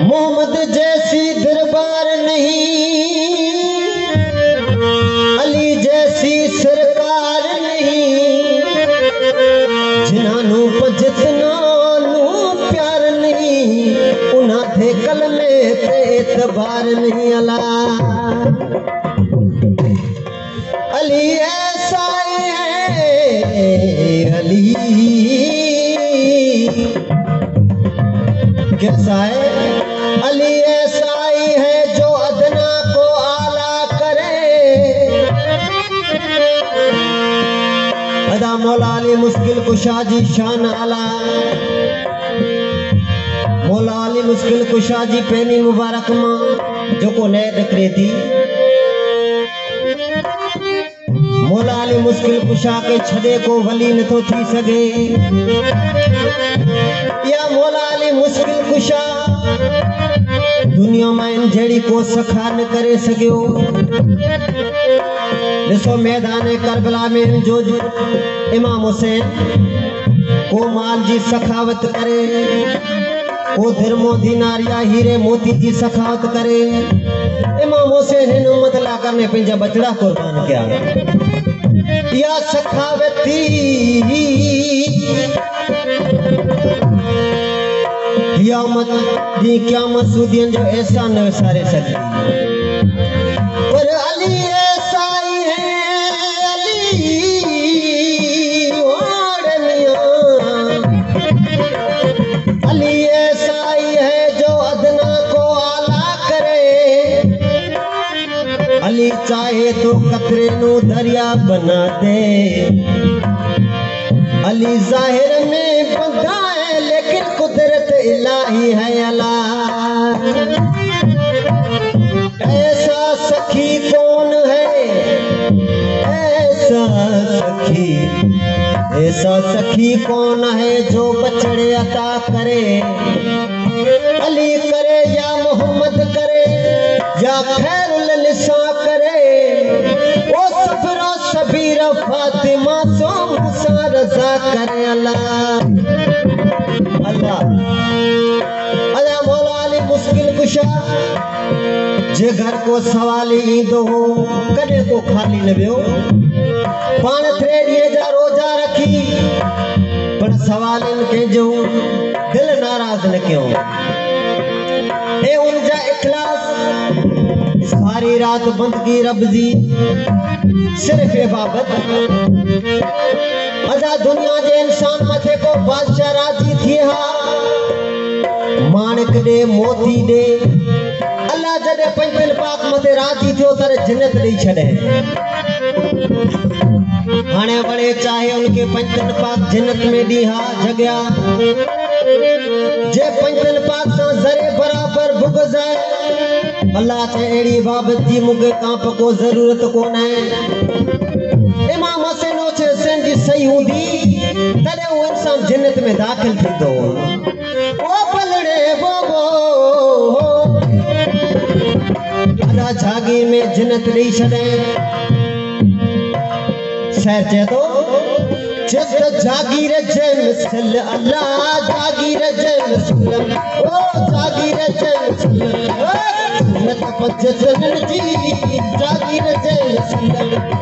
मोहम्मद जैसी दरबार नहीं, अली जैसी सरकार नहीं, जिन्हानू भजतना नू प्यार नहीं, उन्हां दे कलमे ते एतबार नहीं। अला अली ऐसा है, अली कैसा है? अली ऐसा ही है जो अदना को आला करे। अदा मौला अली मुश्किल कुशा जी शान आला, मौला अली मुश्किल कुशा जी पहनी मुबारक मां जो को नैद करे थी। मौला अली मुश्किल कुशा के छदे को वली न तो थी सके। या मौला अली मुश्किल कुशा दुनिया में जड़ी को सखा न करे सको। ॾिसो मैदान करबला में जो इमाम हुसैन को माल जी सखावत करे, को दिरमो दीनारिया हीरे मोती जी सखावत करे। इमाम हुसैन हिन उम्मत ला करने पंहिंजा बचड़ा कुर्बान किया। या सखावती क़यामत दी क़यामत सूदियन जो एहसान न विसारे सके। पर अली ऐसा ही है, अली ओढ़निया, अली ऐसा ही है जो अदना को आला करे। अली चाहे तो कतरे नु दरिया बना दे। अली जाहिर में बंधा है लेकिन कुदरत इलाही है। अला ऐसा सखी कौन है, ऐसा सखी कौन है जो बछड़े अता करे। अली करे या मोहम्मद करे या खैरुल निसा करे। ओ सफरो सबीर फातिमा सो मुसा रजा करे। अल्लाह अल्लाह अल्लाह मौला अली मुश्किल कुशा जे घर को सवाली ईंदो हो कदे को खाली न वियो। पाण त्रेड़ीअ जा रोजा रखी पर सवालन के जो दिल नाराज न कयो। ए उनजा इखलास सारी रात बंदगी रब जी सिर्फ इबादत। अजा दुनिया जे इंसान मथे को बादशाह राजी थी हा, माणिक दे मोती दे। अल्लाह जदे पंजल पाक मथे राजी थियो तर जन्नत ॾेई छॾे। हाणे बड़े चाहे उनके पंजल पाक जन्नत में ॾीहा जॻया। जे पंजल पाक सां ज़रे बराबर बुग़्ज़ आहे। अल्लाह ते अहिड़ी बाबत जी मूंखे कांप को ज़रूरत कोन आहे। इमाम हुसैन जी सही हूंदी तॾहिं उहो इंसान जन्नत में दाख़िल थींदो। ओ पलड़े बोबो अदा जागीर में जन्नत ॾेई छॾे। शहर चए थो जित जागीर जे मिसल अल्लाह जागीर जे मिसल। ओ जागीर जे मिसल जन्नत पजतन जी जागीर जे मिसल।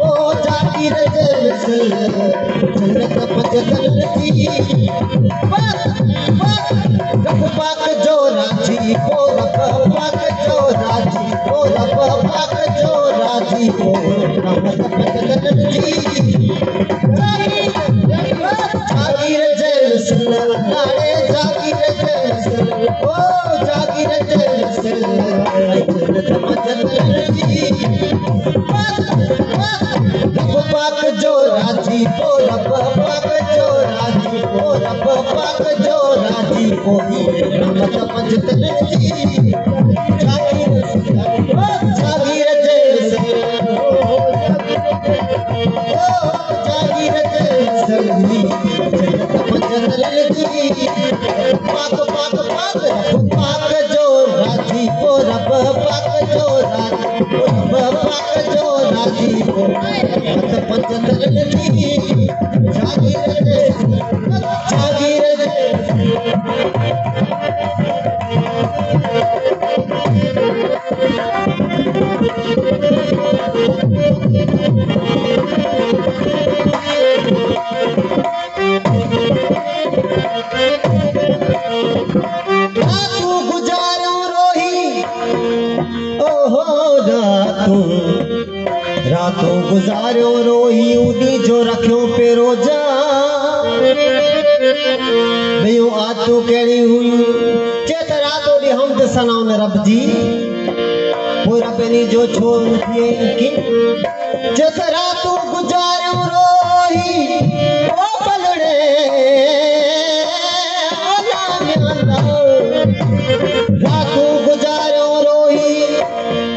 ओ जागीर जे मिसल जन्नत पजतन जी। रब पाक जो राजी ओ रब पाक जो राजी ओ रब पाक जो राजी ओ रहमत पजतन जी। जागीर जे मिसल नारे जागीर जे मिसल। ओ जागीर जे मिसल जन्नत पजतन जी। रब पाक जो राजी ओ रब पाक जो राजी ओ रब पाक जो राजी ओ रहमत पजतन जी। जागीर जे मिसल बाबा जो राजी को मत पंचतन जी जागीर रातों गुजारियो रोही उडी जो रखियो पेरो जा भैयो आज तो केड़ी हुई चेत रातों दी हमद सनाउन रब जी पोइ रब नी जो छोड़ थिए की चेत रातों गुजारियो रोही ओ बलड़े रातों गुजारियो रोही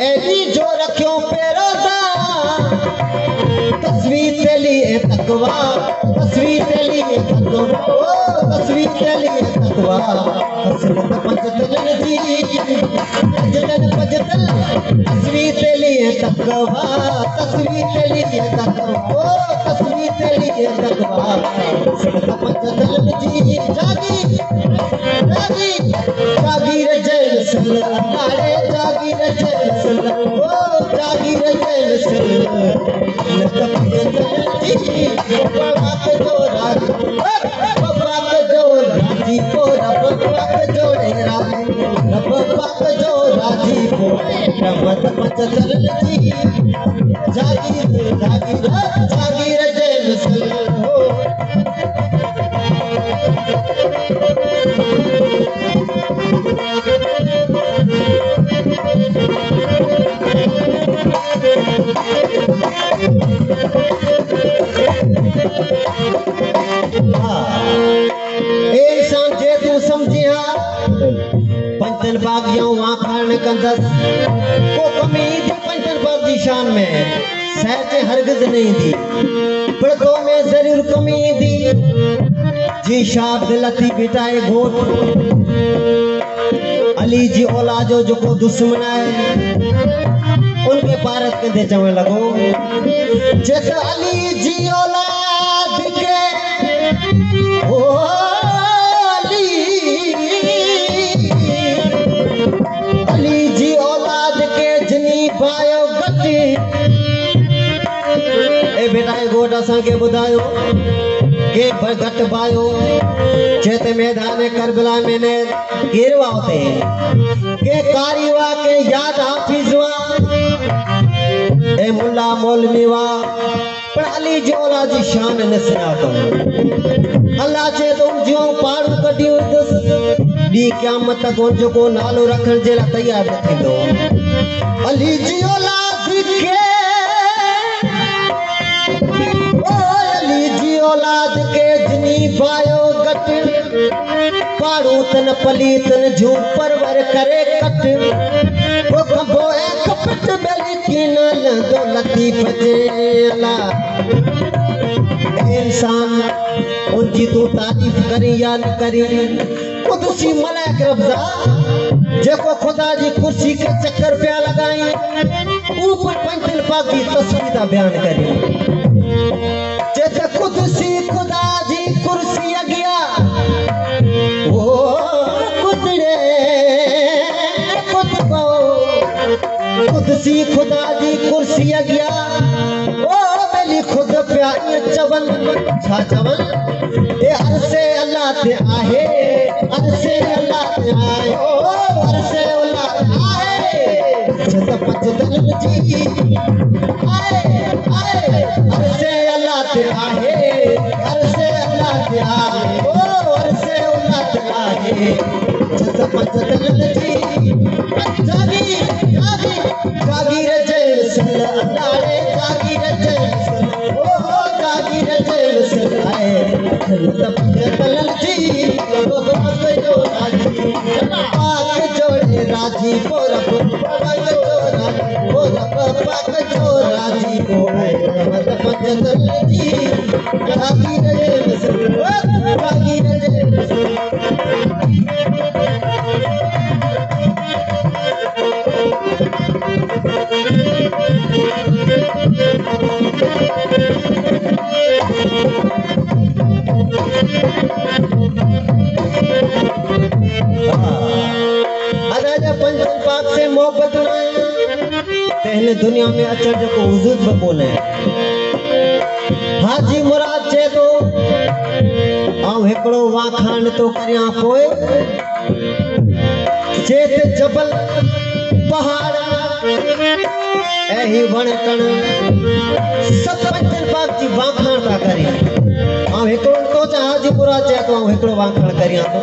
एडी जो रखियो पेरो तस्वीर तेली तकवा तस्वीर तेली तकवा तस्वीर तेली तकवा हसरत पंचतन जी जलन पंचतन तस्वीर तेली तकवा तस्वीर तेली तकवा तस्वीर तेली तकवा हसरत पंचतन जी जागी जागी जागी रजल सल अल्लाह जागी रजल सल ओ जागी रजल सल राजी को रब पाक जोड़े रब पाक जो राजी को रमत पंचतन जी जागी जागी जागी रजल सल इंसान जे तू समझिया पंचन बागियों वहां खान कंदस को कमी थी पंचन बाग की शान में सहज हरगिज नहीं थी पड़कों में जरूर कमी थी जी शाह दिलती बिटाए घोट अली जी औलादो जो को दुश्मन है उनके भारत के दे चवण लगो जैसे अली जी औलाद के ओ अली जी औलाद के जनी पायो गति ए बेटा गोट असा के बुधायो के घट पायो चेत मैदान करबला में ने गिरवा होते के कारीवा के याद हाफिजवा ए मुल्ला मौलवीवा पर अली जी औलाद जी शान नसना तो अल्लाह चे तो जो पार कटी दस दी क़यामत तक जो को नालो रखण जे ला तैयार न थींदो अली जी औलाद के ओ अली जी औलाद के जनी पायो गट पाड़ू तन पलीतन जो परवर करे कट वो खबो ए कपट बेली की न दो लतीफ जेला इंसान उनकी तू तारीफ करी या न करी कुदसी मलाइक रब्जा जेको खुदा जी कुर्सी के चक्कर पे लगाई ऊपर पंचल पाक की तस्वीर बयान करी जैसे कुदसी खुदा जी कुर्सी अगिया वो कुदड़े कुदको कुदसी खुदा जी कुर्सी अगिया ओ बेली खुद प्यारी चवन छा चवन ए अरसे अल्लाह ते आहे अरसे अल्लाह ते आए ओ अरसे अल्लाह ते आए जत पंचतन जी आए आए अरसे अल्लाह ते आहे अरसे अल्लाह ते आए ओ अरसे अल्लाह ते आहे जत पंचतन जी जागी जागी जागी रजल सल अल्लाह रे जागी रजल सल ओ जागी रजल सल आए जत पंचतन जी पाक जोड़े राजी को रब पाक जो राजी को मत पंचतन जी जागी रजल सल जागी रजल सल इन दुनिया में अचण जो वजूद बि कोन्हे। हाजी मुराद चए थो आउं हिकिड़ो वाखाण थो करियां पोइ चेत जबल पहाड़ ऐं ही वण टण सभु पंजनि पाक जी वाखाण था करी। आउं हिकिड़ो थो चाहियां हाजी मुराद चए थो आउं हिकिड़ो वाखाण करियां थो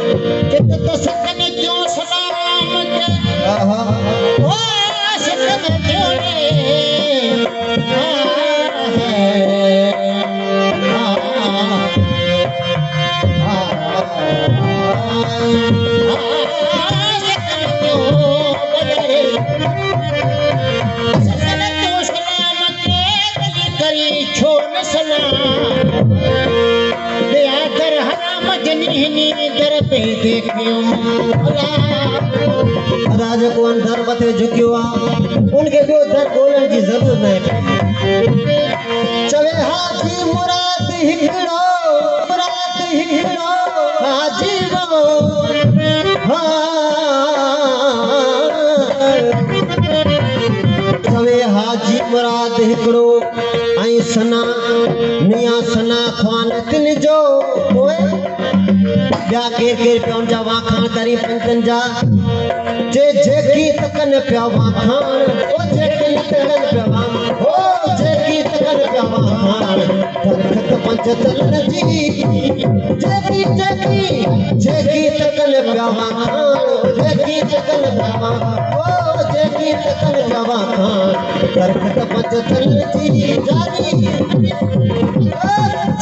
चित तो सकन जो सलाम आहा ओ सकन जो राज को अंदर मथे झुकियो उनके ॿियो दर ॻोल्हण जी ज़रूरत न चवे हाजी मुराद हिकिड़ो हाजी चवे हाजी मुराद हिकिड़ो ऐं सना मियां सना ख़्वान तिन जो ॿिया केर केर पिया उन जा वाखाण करी पंजनि जा जेकी तकन पिया वाखाण ओ जेकी तकन पिया वाखाण ओ जेकी तकन पिया वाखाण दरखत पंज तलन जी जेकी तकन पिया वाखाण जेकी तकन पिया वाखाण ओ जेकी तकन पिया वाखाण दरखत पंज तलन जी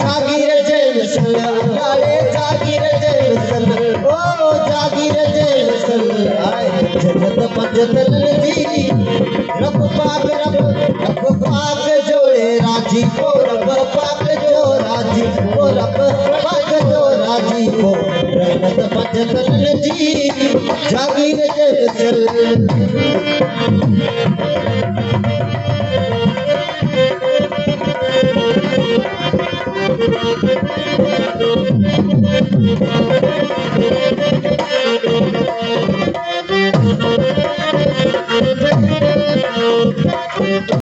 जागीर जे मिसल लाले जागीर जे मिसल ओ जागीर जे मिसल आए जन्नत पंज तलन जी रब पाक जोड़े राजी को रब पाक जो राजी को रब पाक जो राजी को जन्नत पंज तलन जी जागीर जे मिसल